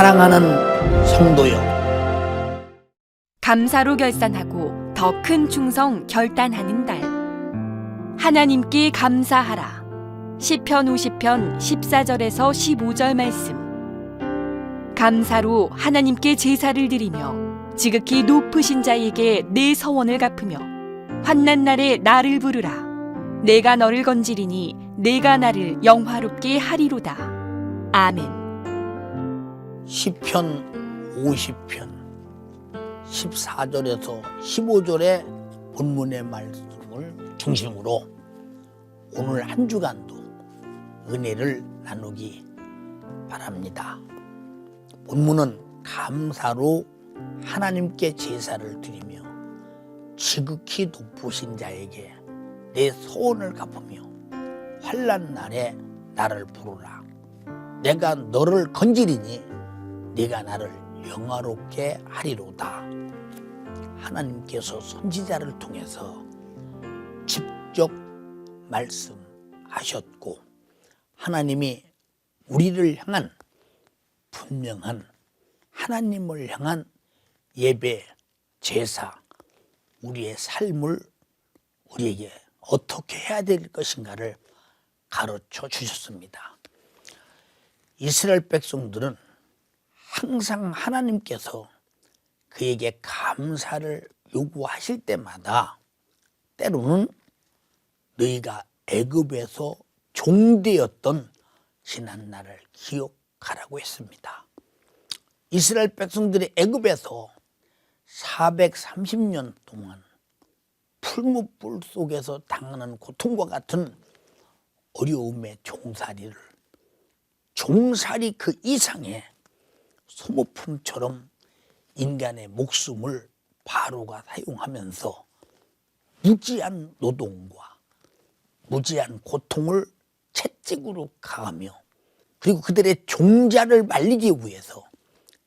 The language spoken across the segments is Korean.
사랑하는 성도여, 감사로 결산하고 더 큰 충성 결단하는 달. 하나님께 감사하라. 시편 50편 14절에서 15절 말씀. 감사로 하나님께 제사를 드리며 지극히 높으신 자에게 내 서원을 갚으며 환난 날에 나를 부르라. 내가 너를 건지리니 내가 나를 영화롭게 하리로다. 아멘. 시편 50편 14절에서 15절의 본문의 말씀을 중심으로 오늘 한 주간도 은혜를 나누기 바랍니다. 본문은 감사로 하나님께 제사를 드리며 지극히 높으신 자에게 내 소원을 갚으며 환난 날에 나를 부르라. 내가 너를 건지리니 네가 나를 영화롭게 하리로다. 하나님께서 선지자를 통해서 직접 말씀하셨고 하나님이 우리를 향한 분명한 하나님을 향한 예배, 제사, 우리의 삶을 우리에게 어떻게 해야 될 것인가를 가르쳐 주셨습니다. 이스라엘 백성들은 항상 하나님께서 그에게 감사를 요구하실 때마다 때로는 너희가 애굽에서 종되었던 지난날을 기억하라고 했습니다. 이스라엘 백성들이 애굽에서 430년 동안 풀무불 속에서 당하는 고통과 같은 어려움의 종살이 그 이상의 소모품처럼 인간의 목숨을 바로가 사용하면서 무지한 노동과 무지한 고통을 채찍으로 가하며 그리고 그들의 종자를 말리기 위해서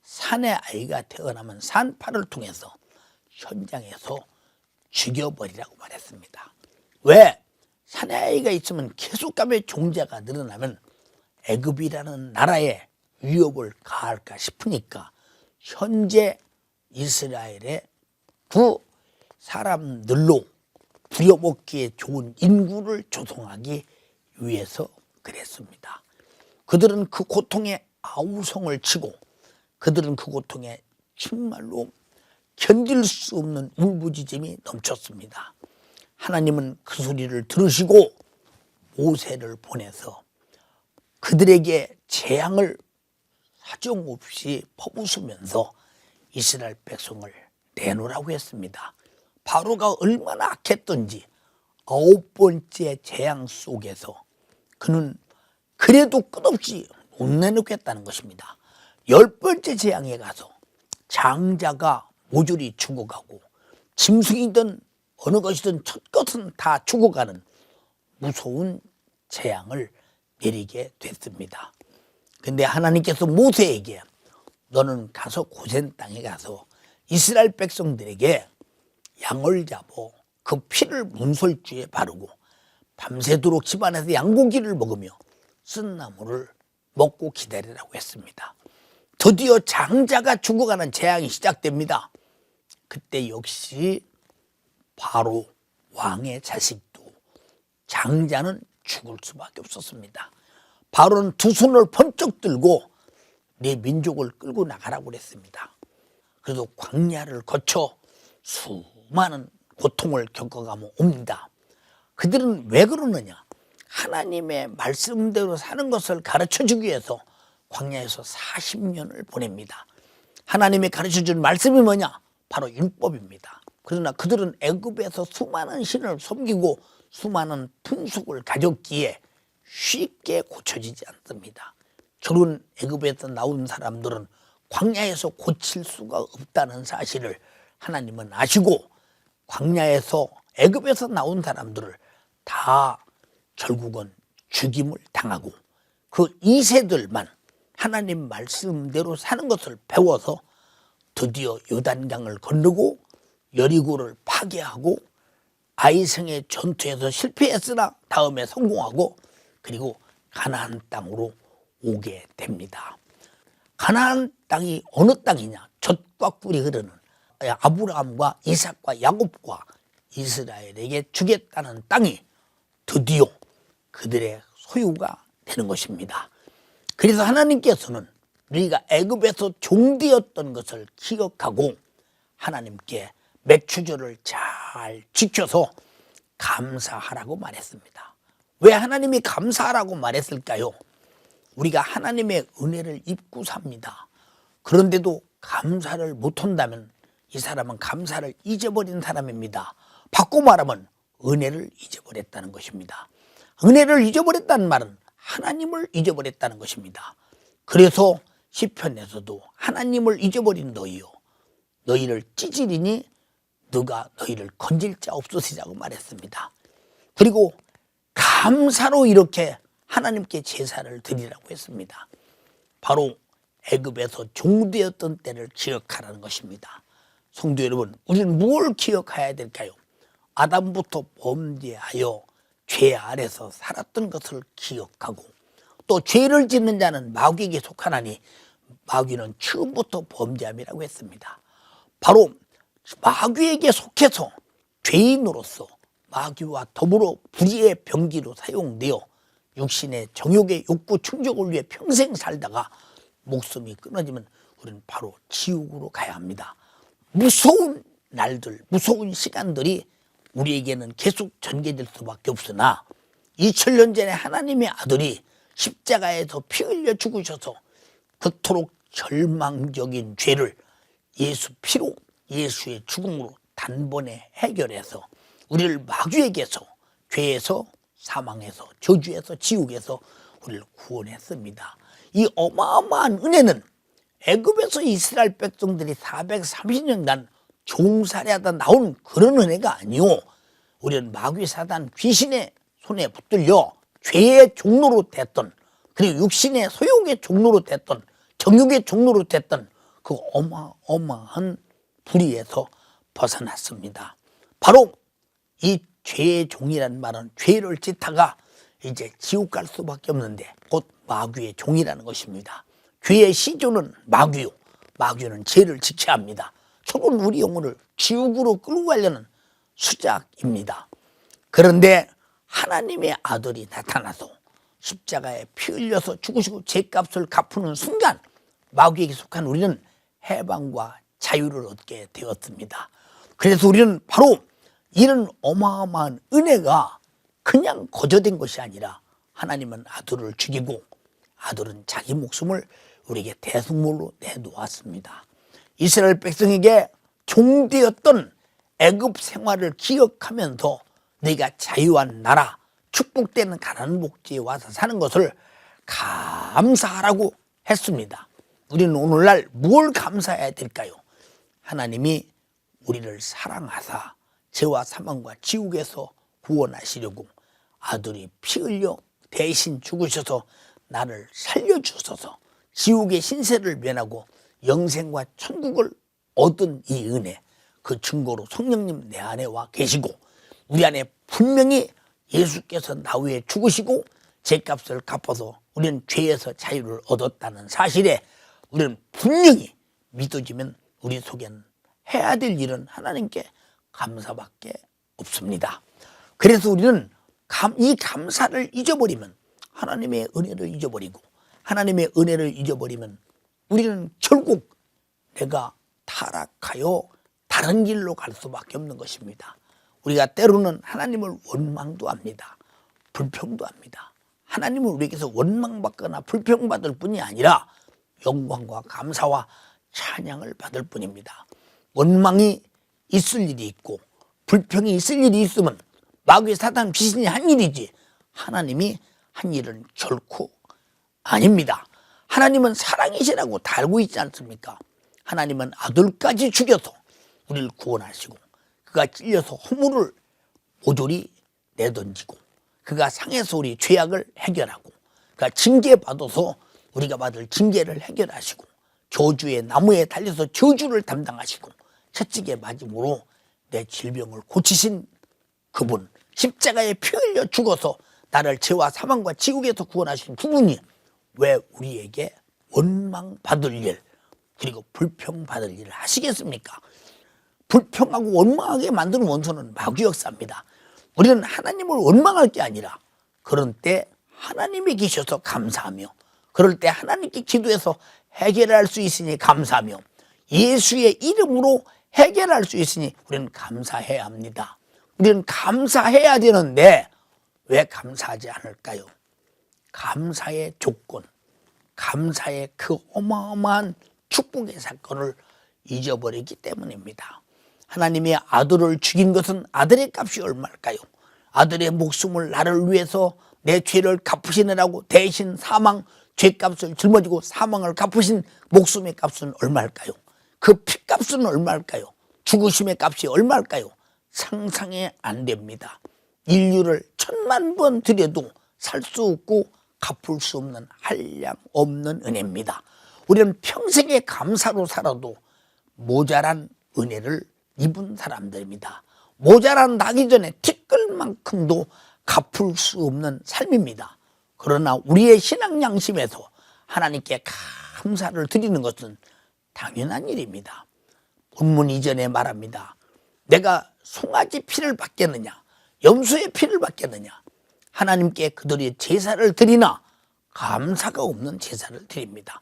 산의 아이가 태어나면 산파를 통해서 현장에서 죽여버리라고 말했습니다. 왜? 산의 아이가 있으면 계속감의 종자가 늘어나면 애굽이라는 나라에 위협을 가할까 싶으니까 현재 이스라엘의 그 사람들로 부려먹기에 좋은 인구를 조성하기 위해서 그랬습니다. 그들은 그 고통에 아우성을 치고 그들은 그 고통에 정말로 견딜 수 없는 울부짖음이 넘쳤습니다. 하나님은 그 소리를 들으시고 모세를 보내서 그들에게 재앙을 사정없이 퍼부으면서 이스라엘 백성을 내놓으라고 했습니다. 바로가 얼마나 악했던지 9번째 재앙 속에서 그는 그래도 끝없이 못 내놓겠다는 것입니다. 10번째 재앙에 가서 장자가 모조리 죽어가고 짐승이든 어느 것이든 첫 것은 다 죽어가는 무서운 재앙을 내리게 됐습니다. 근데 하나님께서 모세에게 너는 가서 고센 땅에 가서 이스라엘 백성들에게 양을 잡어 그 피를 문설주에 바르고 밤새도록 집안에서 양고기를 먹으며 쓴나물을 먹고 기다리라고 했습니다. 드디어 장자가 죽어가는 재앙이 시작됩니다. 그때 역시 바로 왕의 자식도 장자는 죽을 수밖에 없었습니다. 바로는 두 손을 번쩍 들고 내 민족을 끌고 나가라고 그랬습니다. 그래도 광야를 거쳐 수많은 고통을 겪어가며 옵니다. 그들은 왜 그러느냐? 하나님의 말씀대로 사는 것을 가르쳐주기 위해서 광야에서 40년을 보냅니다. 하나님이 가르쳐준 말씀이 뭐냐? 바로 율법입니다. 그러나 그들은 애굽에서 수많은 신을 섬기고 수많은 풍속을 가졌기에 쉽게 고쳐지지 않습니다. 저런 애굽에서 나온 사람들은 광야에서 고칠 수가 없다는 사실을 하나님은 아시고 광야에서 애굽에서 나온 사람들을 다 결국은 죽임을 당하고 그 2세들만 하나님 말씀대로 사는 것을 배워서 드디어 요단강을 건너고 여리고를 파괴하고 아이성의 전투에서 실패했으나 다음에 성공하고 그리고 가나안 땅으로 오게 됩니다. 가나안 땅이 어느 땅이냐? 젖과 꿀이 흐르는 아브라함과 이삭과 야곱과 이스라엘에게 주겠다는 땅이 드디어 그들의 소유가 되는 것입니다. 그래서 하나님께서는 우리가 애굽에서 종되었던 것을 기억하고 하나님께 매추절을 잘 지켜서 감사하라고 말했습니다. 왜 하나님이 감사하라고 말했을까요? 우리가 하나님의 은혜를 입고 삽니다. 그런데도 감사를 못한다면 이 사람은 감사를 잊어버린 사람입니다. 바꿔 말하면 은혜를 잊어버렸다는 것입니다. 은혜를 잊어버렸다는 말은 하나님을 잊어버렸다는 것입니다. 그래서 시편에서도 하나님을 잊어버린 너희요, 너희를 찌질이니 누가 너희를 건질 자 없으시라고 말했습니다. 그리고 감사로 이렇게 하나님께 제사를 드리라고 했습니다. 바로 애굽에서 종되었던 때를 기억하라는 것입니다. 성도 여러분, 우리는 무엇을 기억해야 될까요? 아담부터 범죄하여 죄 아래서 살았던 것을 기억하고, 또 죄를 짓는 자는 마귀에게 속하나니 마귀는 처음부터 범죄함이라고 했습니다. 바로 마귀에게 속해서 죄인으로서 마귀와 더불어 불의의 병기로 사용되어 육신의 정욕의 욕구 충족을 위해 평생 살다가 목숨이 끊어지면 우리는 바로 지옥으로 가야 합니다. 무서운 날들, 무서운 시간들이 우리에게는 계속 전개될 수밖에 없으나 2000년 전에 하나님의 아들이 십자가에서 피 흘려 죽으셔서 그토록 절망적인 죄를 예수 피로, 예수의 죽음으로 단번에 해결해서 우리를 마귀에게서, 죄에서, 사망에서, 저주에서, 지옥에서 우리를 구원했습니다. 이 어마어마한 은혜는 애굽에서 이스라엘 백성들이 430년간 종살이하다 나온 그런 은혜가 아니오. 우리는 마귀 사단 귀신의 손에 붙들려 죄의 종로로 됐던, 그리고 육신의 소욕의 종로로 됐던, 정욕의 종로로 됐던 그 어마어마한 불의에서 벗어났습니다. 바로 이 죄의 종이라는 말은 죄를 짓다가 이제 지옥 갈 수밖에 없는데 곧 마귀의 종이라는 것입니다. 죄의 시조는 마귀요, 마귀는 죄를 지켜야 합니다. 저는 우리 영혼을 지옥으로 끌고 가려는 수작입니다. 그런데 하나님의 아들이 나타나서 십자가에 피 흘려서 죽으시고 죄값을 갚는 순간 마귀에게 속한 우리는 해방과 자유를 얻게 되었습니다. 그래서 우리는 바로 이런 어마어마한 은혜가 그냥 거저된 것이 아니라 하나님은 아들을 죽이고 아들은 자기 목숨을 우리에게 대속물로 내놓았습니다. 이스라엘 백성에게 종되었던 애굽 생활을 기억하면서 네가 자유한 나라, 축복되는 가나안 복지에 와서 사는 것을 감사하라고 했습니다. 우리는 오늘날 뭘 감사해야 될까요? 하나님이 우리를 사랑하사 죄와 사망과 지옥에서 구원하시려고 아들이 피 흘려 대신 죽으셔서 나를 살려주셔서 지옥의 신세를 면하고 영생과 천국을 얻은 이 은혜, 그 증거로 성령님 내 안에 와 계시고 우리 안에 분명히 예수께서 나 위에 죽으시고 죄값을 갚아서 우리는 죄에서 자유를 얻었다는 사실에 우리는 분명히 믿어지면 우리 속에는 해야 될 일은 하나님께 감사밖에 없습니다. 그래서 우리는 이 감사를 잊어버리면 하나님의 은혜를 잊어버리고 하나님의 은혜를 잊어버리면 우리는 결국 내가 타락하여 다른 길로 갈 수밖에 없는 것입니다. 우리가 때로는 하나님을 원망도 합니다. 불평도 합니다. 하나님은 우리에게서 원망받거나 불평받을 뿐이 아니라 영광과 감사와 찬양을 받을 뿐입니다. 원망이 있을 일이 있고 불평이 있을 일이 있으면 마귀 사단 귀신이 한 일이지 하나님이 한 일은 결코 아닙니다. 하나님은 사랑이시라고 다 알고 있지 않습니까? 하나님은 아들까지 죽여서 우리를 구원하시고 그가 찔려서 허물을 모조리 내던지고 그가 상해서 우리 죄악을 해결하고 그가 징계받아서 우리가 받을 징계를 해결하시고 저주의 나무에 달려서 저주를 담당하시고 채찍에 맞음으로 내 질병을 고치신 그분, 십자가에 피 흘려 죽어서 나를 죄와 사망과 지옥에서 구원하신 그분이 왜 우리에게 원망받을 일, 그리고 불평받을 일을 하시겠습니까? 불평하고 원망하게 만드는 원수는 마귀 역사입니다. 우리는 하나님을 원망할 게 아니라 그런 때 하나님이 계셔서 감사하며, 그럴 때 하나님께 기도해서 해결할 수 있으니 감사하며, 예수의 이름으로 해결할 수 있으니 우리는 감사해야 합니다. 우리는 감사해야 되는데 왜 감사하지 않을까요? 감사의 조건, 감사의 그 어마어마한 축복의 사건을 잊어버리기 때문입니다. 하나님의 아들을 죽인 것은 아들의 값이 얼마일까요? 아들의 목숨을 나를 위해서 내 죄를 갚으시느라고 대신 사망, 죄값을 짊어지고 사망을 갚으신 목숨의 값은 얼마일까요? 그 피값은 얼마일까요? 죽으심의 값이 얼마일까요? 상상이 안 됩니다. 인류를 1000만 번 드려도 살 수 없고 갚을 수 없는 한량 없는 은혜입니다. 우리는 평생의 감사로 살아도 모자란 은혜를 입은 사람들입니다. 모자란 나기 전에 티끌만큼도 갚을 수 없는 삶입니다. 그러나 우리의 신앙 양심에서 하나님께 감사를 드리는 것은 당연한 일입니다. 본문 이전에 말합니다. 내가 송아지 피를 받겠느냐, 염소의 피를 받겠느냐, 하나님께 그들이 제사를 드리나 감사가 없는 제사를 드립니다.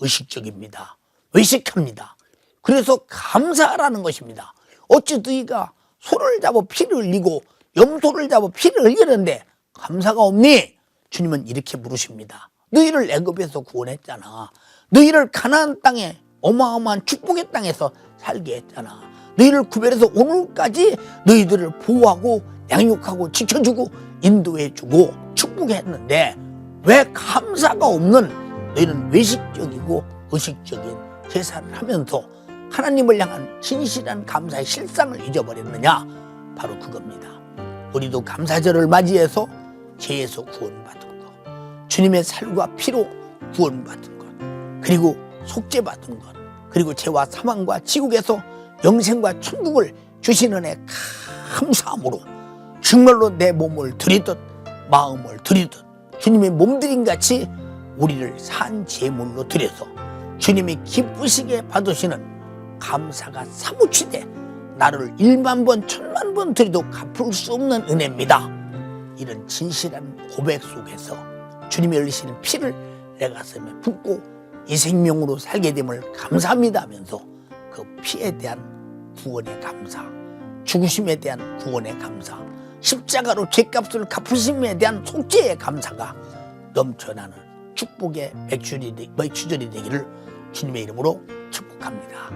의식적입니다. 외식합니다. 그래서 감사하라는 것입니다. 어찌 너희가 소를 잡아 피를 흘리고 염소를 잡아 피를 흘리는데 감사가 없니? 주님은 이렇게 물으십니다. 너희를 애굽에서 구원했잖아. 너희를 가나안 땅에 어마어마한 축복의 땅에서 살게 했잖아. 너희를 구별해서 오늘까지 너희들을 보호하고 양육하고 지켜주고 인도해주고 축복했는데 왜 감사가 없는 너희는 외식적이고 의식적인 제사를 하면서 하나님을 향한 진실한 감사의 실상을 잊어버렸느냐? 바로 그겁니다. 우리도 감사절을 맞이해서 죄에서 구원받은 것, 주님의 살과 피로 구원받은 것, 그리고 속죄받은 것, 그리고 죄와 사망과 지옥에서 영생과 천국을 주신 은혜 감사함으로 정말로 내 몸을 드리듯 마음을 드리듯 주님의 몸드림 같이 우리를 산 제물로 드려서 주님이 기쁘시게 받으시는 감사가 사무치되 나를 1만 번 1000만 번 드려도 갚을 수 없는 은혜입니다. 이런 진실한 고백 속에서 주님이 흘리시는 피를 내 가슴에 붓고 이 생명으로 살게 됨을 감사합니다 하면서 그 피에 대한 구원의 감사, 죽으심에 대한 구원의 감사, 십자가로 죄값을 갚으심에 대한 속죄의 감사가 넘쳐나는 축복의 맥주절이 되기를 주님의 이름으로 축복합니다.